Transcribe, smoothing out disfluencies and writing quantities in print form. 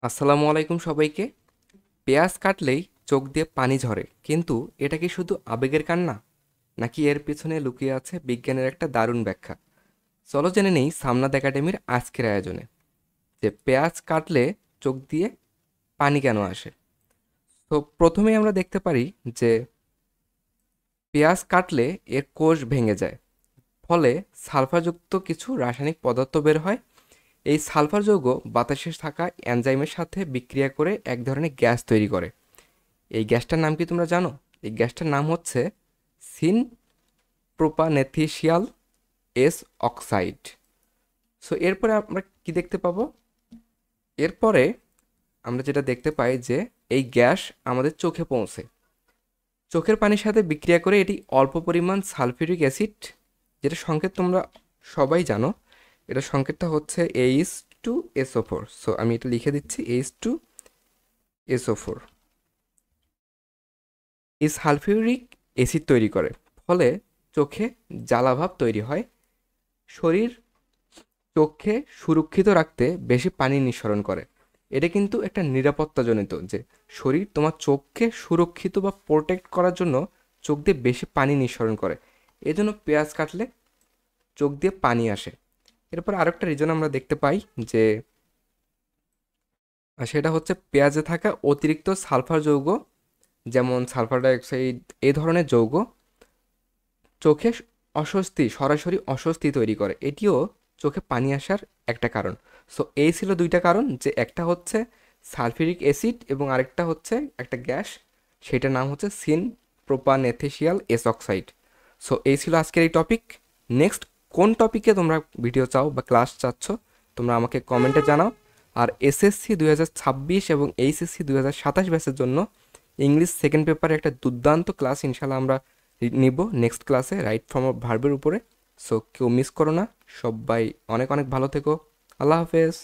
আসসালামু আলাইকুম সবাইকে। পেঁয়াজ কাটলেই চোখ দিয়ে পানি ঝরে, কিন্তু এটা কি শুধু আবেগের কান্না, নাকি এর পেছনে লুকিয়ে আছে বিজ্ঞানের একটা দারুণ ব্যাখ্যা? চলো জেনে নেই সামনাদ একাডেমির আজকের আয়োজনে যে পেঁয়াজ কাটলে চোখ দিয়ে পানি কেন আসে। তো প্রথমেই আমরা দেখতে পারি যে পেঁয়াজ কাটলে এর কোষ ভেঙে যায়, ফলে সালফারযুক্ত কিছু রাসায়নিক পদার্থ বের হয়। এই সালফার যৌগ বাতাসে থাকা এনজাইমের সাথে বিক্রিয়া করে এক ধরনের গ্যাস তৈরি করে। এই গ্যাসটার নাম কি তোমরা জানো? এই গ্যাসটার নাম হচ্ছে সিন প্রোপানেথিসিয়াল এস অক্সাইড। সো এরপরে আমরা কি দেখতে পাবো? এরপরে আমরা যেটা দেখতে পাই যে এই গ্যাস আমাদের চোখে পৌঁছে, চোখের পানির সাথে বিক্রিয়া করে এটি অল্প পরিমাণ সালফিউরিক অ্যাসিড, যেটা সংকেত তোমরা সবাই জানো। এটা সংকেতটা হচ্ছে H2SO4। সো আমি এটা লিখে দিচ্ছি, H2SO4। এই সালফিউরিক অ্যাসিড তৈরি করে, ফলে চোখে জ্বালাভাব তৈরি হয়। শরীর চোখকে সুরক্ষিত রাখতে বেশি পানি নিঃসরণ করে। এটা কিন্তু একটা নিরাপত্তাজনিত যে শরীর তোমার চোখকে সুরক্ষিত বা প্রোটেক্ট করার জন্য চোখ দিয়ে বেশি পানি নিঃসরণ করে। এজন্য পেঁয়াজ কাটলে চোখ দিয়ে পানি আসে। এরপর আরেকটা রিজন আমরা দেখতে পাই যে সেটা হচ্ছে পেঁয়াজে থাকা অতিরিক্ত সালফার যৌগ, যেমন সালফার ডাইঅক্সাইড, এই ধরনের যৌগ চোখে অস্বস্তি, সরাসরি অস্বস্তি তৈরি করে। এটিও চোখে পানি আসার একটা কারণ। সো এই ছিল দুইটা কারণ, যে একটা হচ্ছে সালফিউরিক অ্যাসিড এবং আরেকটা হচ্ছে একটা গ্যাস, সেটার নাম হচ্ছে সিন প্রোপানেথেসিয়াল এস অক্সাইড। সো এই ছিল আজকের এই টপিক। নেক্সট কোন টপিকে তোমরা ভিডিও চাও বা ক্লাস চাচ্ছ তোমরা আমাকে কমেন্টে জানাও। আর এসএসসি 2026 এবং এইচএসসি 2027 ব্যাচের জন্য ইংলিশ সেকেন্ড পেপারে একটা দুর্দান্ত ক্লাস ইনশাল্লাহ আমরা নিব নেক্সট ক্লাসে, রাইট ফর্ম অফ ভার্বের উপরে। সো কেউ মিস করো না। সবাই অনেক অনেক ভালো থেকো। আল্লাহ হাফেজ।